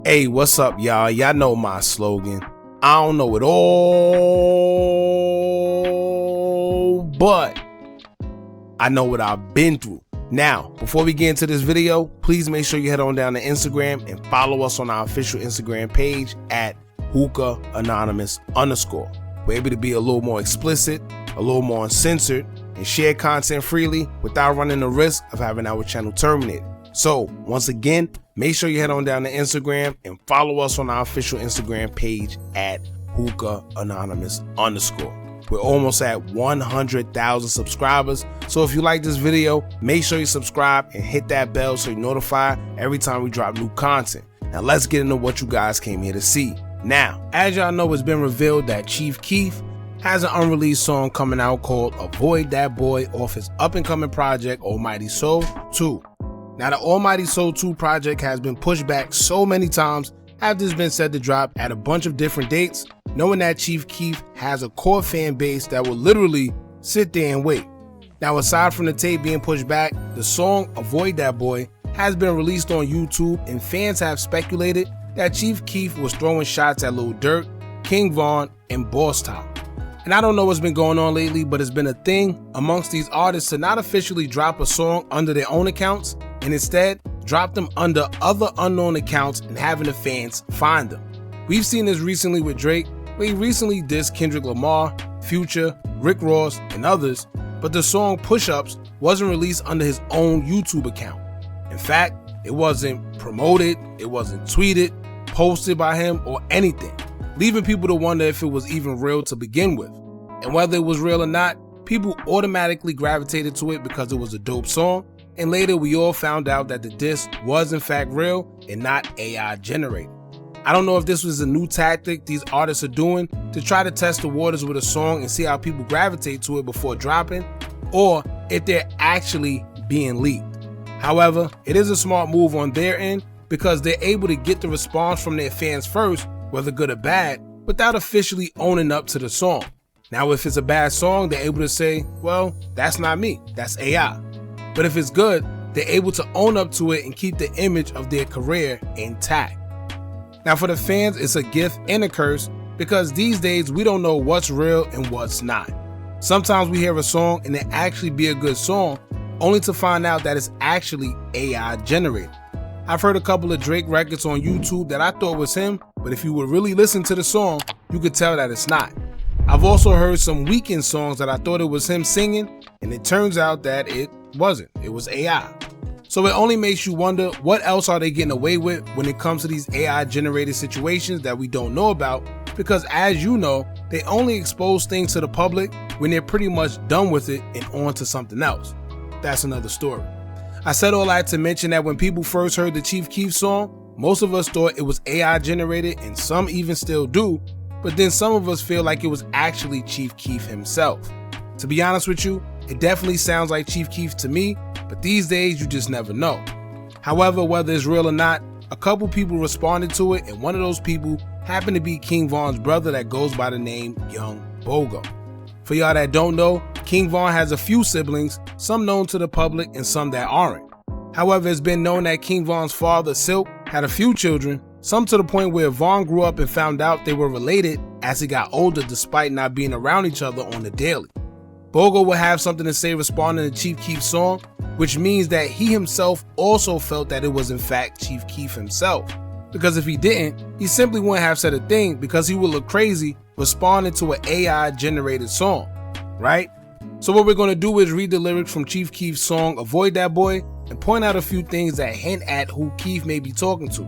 Hey, what's up, y'all? Y'all know my slogan. I don't know it all, but I know what I've been through. Now, before we get into this video, please make sure you head on down to Instagram and follow us on our official Instagram page at Hookah Anonymous _. We're able to be a little more explicit, a little more uncensored, and share content freely without running the risk of having our channel terminated. So, once again, make sure you head on down to Instagram and follow us on our official Instagram page at Hookah Anonymous _. We're almost at 100,000 subscribers, so if you like this video, make sure you subscribe and hit that bell so you're notified every time we drop new content. Now let's get into what you guys came here to see. Now, as y'all know, it's been revealed that Chief Keef has an unreleased song coming out called Avoid That Boy off his up-and-coming project Almighty Soul 2. Now, the Almighty Soul 2 project has been pushed back so many times after it's been said to drop at a bunch of different dates, knowing that Chief Keef has a core fan base that will literally sit there and wait. Now, aside from the tape being pushed back, the song Avoid That Boy has been released on YouTube, and fans have speculated that Chief Keef was throwing shots at Lil Durk, King Von, and Boss Top. And I don't know what's been going on lately, but it's been a thing amongst these artists to not officially drop a song under their own accounts, and instead drop them under other unknown accounts and having the fans find them. We've seen this recently with Drake, where he recently dissed Kendrick Lamar, Future, Rick Ross, and others, but the song Push Ups wasn't released under his own YouTube account. In fact, it wasn't promoted, it wasn't tweeted, posted by him, or anything, leaving people to wonder if it was even real to begin with. And whether it was real or not, people automatically gravitated to it because it was a dope song, and later we all found out that the diss was in fact real and not AI generated. I don't know if this was a new tactic these artists are doing to try to test the waters with a song and see how people gravitate to it before dropping, or if they're actually being leaked. However, it is a smart move on their end because they're able to get the response from their fans first, whether good or bad, without officially owning up to the song. Now, if it's a bad song, they're able to say, well, that's not me, that's AI. But if it's good, they're able to own up to it and keep the image of their career intact. Now, for the fans, it's a gift and a curse because these days we don't know what's real and what's not. Sometimes we hear a song and it actually be a good song, only to find out that it's actually AI generated. I've heard a couple of Drake records on YouTube that I thought was him, but if you would really listen to the song, you could tell that it's not. I've also heard some Weeknd songs that I thought it was him singing, and it turns out that it wasn't. It was AI. So it only makes you wonder, what else are they getting away with when it comes to these AI generated situations that we don't know about? Because as you know, they only expose things to the public when they're pretty much done with it and on to something else. That's another story. I said all that to mention that when people first heard the Chief Keef song, most of us thought it was AI generated, and some even still do, but then some of us feel like it was actually Chief Keef himself. To be honest with you, it definitely sounds like Chief Keef to me, but these days you just never know. However, whether it's real or not, a couple people responded to it, and one of those people happened to be King Von's brother that goes by the name Young Bogo. For y'all that don't know, King Von has a few siblings, some known to the public and some that aren't. However, it's been known that King Von's father, Silk, had a few children, some to the point where Von grew up and found out they were related as he got older despite not being around each other on the daily. Bogo will have something to say responding to Chief Keef's song, which means that he himself also felt that it was in fact Chief Keef himself. Because if he didn't, he simply wouldn't have said a thing because he would look crazy responding to an AI generated song, right? So what we're going to do is read the lyrics from Chief Keef's song Avoid That Boy and point out a few things that hint at who Keef may be talking to.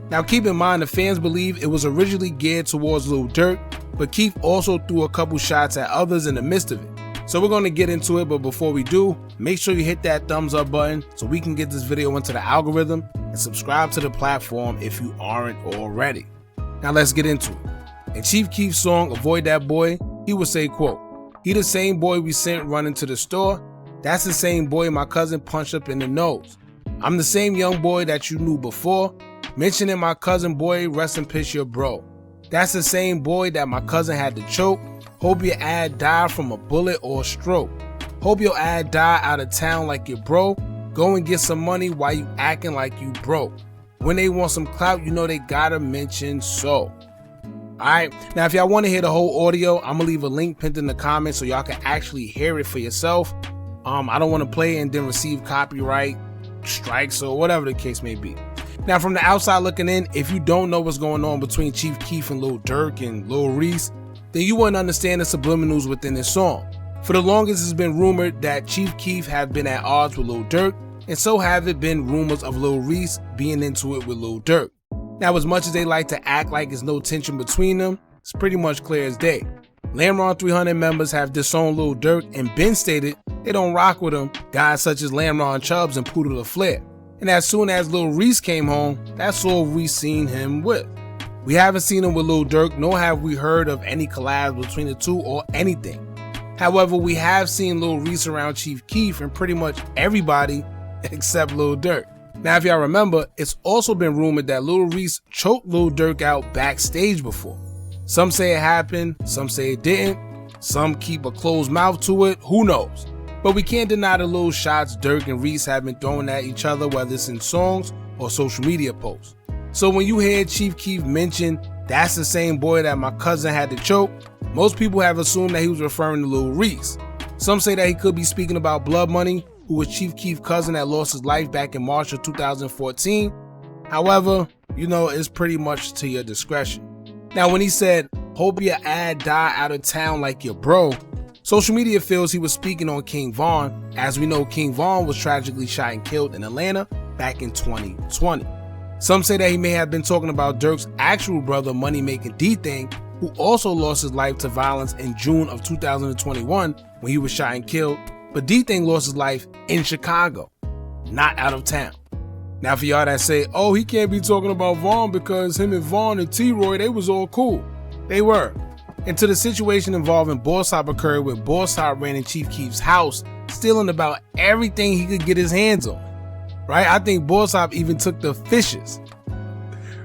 Now keep in mind the fans believe it was originally geared towards Lil Durk, but Keef also threw a couple shots at others in the midst of it. So we're going to get into it, but before we do, make sure you hit that thumbs up button so we can get this video into the algorithm, and subscribe to the platform if you aren't already. Now let's get into it. In Chief Keef's song Avoid That Boy, he would say, quote, "He the same boy we sent running to the store. That's the same boy my cousin punched up in the nose. I'm the same young boy that you knew before. Mentioning my cousin boy, rest in peace your bro. That's the same boy that my cousin had to choke. Hope your ad died from a bullet or a stroke. Hope your ad die out of town like your bro. Go and get some money while you acting like you broke. when they want some clout, you know they gotta mention so. Alright, now if y'all want to hear the whole audio, I'm gonna leave a link pinned in the comments so y'all can actually hear it for yourself. I don't want to play it and then receive copyright strikes or whatever the case may be. Now from the outside looking in, if you don't know what's going on between Chief Keef and Lil Durk and Lil Reese, then you wouldn't understand the subliminals within this song. For the longest, it's been rumored that Chief Keef have been at odds with Lil Durk, and so have it been rumors of Lil Reese being into it with Lil Durk. Now, as much as they like to act like there's no tension between them, it's pretty much clear as day. Lamron 300 members have disowned Lil Durk and been stated they don't rock with him, guys such as Lamron Chubbs and Poodle the Flair. And as soon as Lil Reese came home, that's all we seen him with. We haven't seen him with Lil Durk, nor have we heard of any collabs between the two or anything. However, we have seen Lil Reese around Chief Keef and pretty much everybody except Lil Durk. Now, if y'all remember, it's also been rumored that Lil Reese choked Lil Durk out backstage before. Some say it happened, some say it didn't, some keep a closed mouth to it, who knows? But we can't deny the little shots Durk and Reese have been throwing at each other, whether it's in songs or social media posts. So when you hear Chief Keef mention, "That's the same boy that my cousin had to choke," most people have assumed that he was referring to Lil Reese. Some say that he could be speaking about Blood Money, who was Chief Keef's cousin that lost his life back in March of 2014. However, you know, it's pretty much to your discretion. Now, when he said, "Hope your ad die out of town like your bro," social media feels he was speaking on King Von, as we know King Von was tragically shot and killed in Atlanta back in 2020. Some say that he may have been talking about Durk's actual brother, Money-Making D-Thing, who also lost his life to violence in June of 2021 when he was shot and killed, but D-Thing lost his life in Chicago, not out of town. Now for y'all that say, "Oh, he can't be talking about Vaughn because him and Vaughn and T-Roy, they was all cool." They were. Until the situation involving Boss Hop occurred, where Boss Hop ran in Chief Keef's house, stealing about everything he could get his hands on. Right? I think Boss Hop even took the fishes.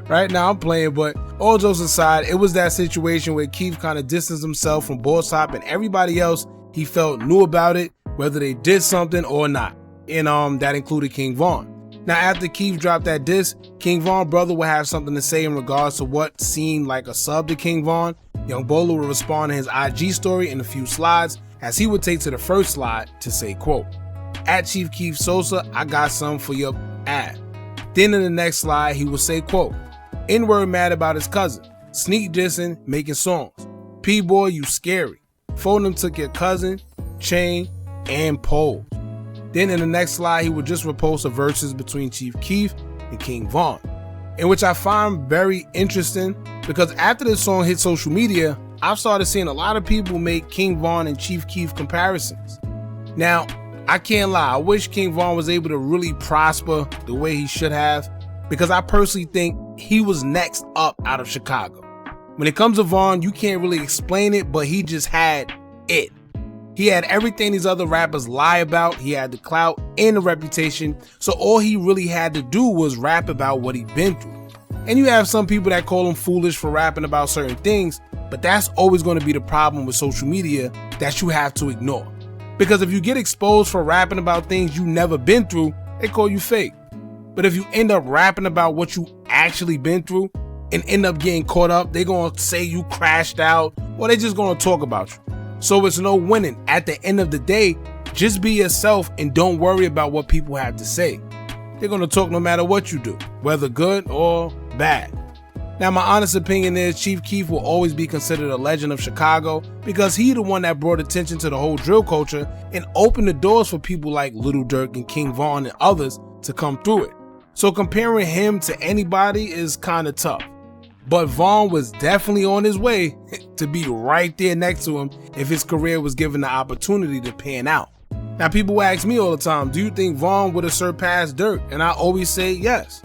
Right now I'm playing, but all jokes aside, it was that situation where Keef kind of distanced himself from Boss Hop and everybody else he felt knew about it, whether they did something or not. And that included King Von. Now after Keef dropped that diss, King Von brother would have something to say in regards to what seemed like a sub to King Von. Young Bolo would respond in his IG story in a few slides, as he would take to the first slide to say, quote, "At Chief Keef Sosa, I got some for your ad." Then in the next slide, he would say, quote, "N-word mad about his cousin. Sneak dissing, making songs. P-boy, you scary. Foden took your cousin, chain, and pole." Then in the next slide, he would just repost a verses between Chief Keef and King Von, in which I find very interesting because after this song hit social media, I've started seeing a lot of people make King Von and Chief Keef comparisons. Now, I can't lie, I wish King Von was able to really prosper the way he should have, because I personally think he was next up out of Chicago. When it comes to Von, you can't really explain it, but he just had it. He had everything these other rappers lie about. He had the clout and the reputation, so all he really had to do was rap about what he'd been through. And you have some people that call him foolish for rapping about certain things, but that's always going to be the problem with social media that you have to ignore. Because if you get exposed for rapping about things you never been through, they call you fake. But if you end up rapping about what you actually been through and end up getting caught up, they're going to say you crashed out, or they're just going to talk about you. So it's no winning. At the end of the day, just be yourself and don't worry about what people have to say. They're going to talk no matter what you do, whether good or bad. Now, my honest opinion is Chief Keef will always be considered a legend of Chicago because he's the one that brought attention to the whole drill culture and opened the doors for people like Little Durk and King Von and others to come through it. So comparing him to anybody is kind of tough. But Von was definitely on his way to be right there next to him if his career was given the opportunity to pan out. Now, people ask me all the time, do you think Von would have surpassed Durk? And I always say yes.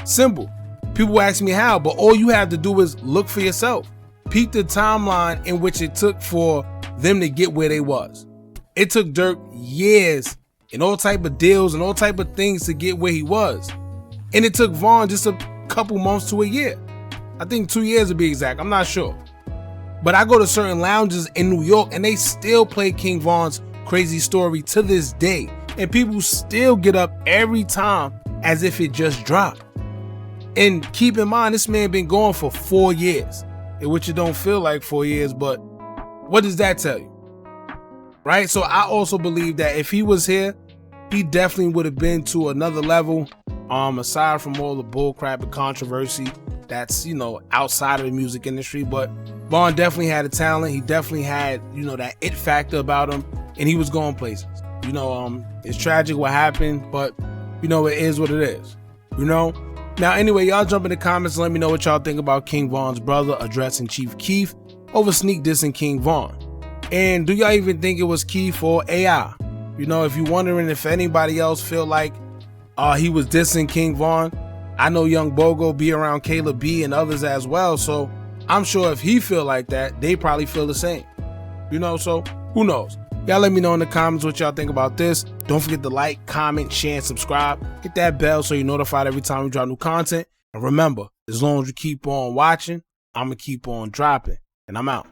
Simple. People ask me how, but all you have to do is look for yourself. Peep the timeline in which it took for them to get where they was. It took Durk years and all type of deals and all type of things to get where he was. And it took Von just a couple months to a year. I think 2 years to be exact, I'm not sure. But I go to certain lounges in New York and they still play King Von's Crazy Story to this day. And people still get up every time as if it just dropped. And keep in mind, this man been going for 4 years, in which it don't feel like 4 years, but what does that tell you? Right? So I also believe that if he was here, he definitely would have been to another level, aside from all the bullcrap and controversy that's, outside of the music industry. But Von definitely had a talent. He definitely had, that it factor about him, and he was going places. It's tragic what happened, but it is what it is. Now, anyway, y'all jump in the comments and let me know what y'all think about King Von's brother addressing Chief Keef over sneak dissing King Von. And do y'all even think it was Keef or AI? If you're wondering if anybody else feel like he was dissing King Von, I know Young Bogo be around Caleb B and others as well, so I'm sure if he feel like that, they probably feel the same. So who knows? Y'all let me know in the comments what y'all think about this. Don't forget to like, comment, share, and subscribe. Hit that bell so you're notified every time we drop new content. And remember, as long as you keep on watching, I'm going to keep on dropping. And I'm out.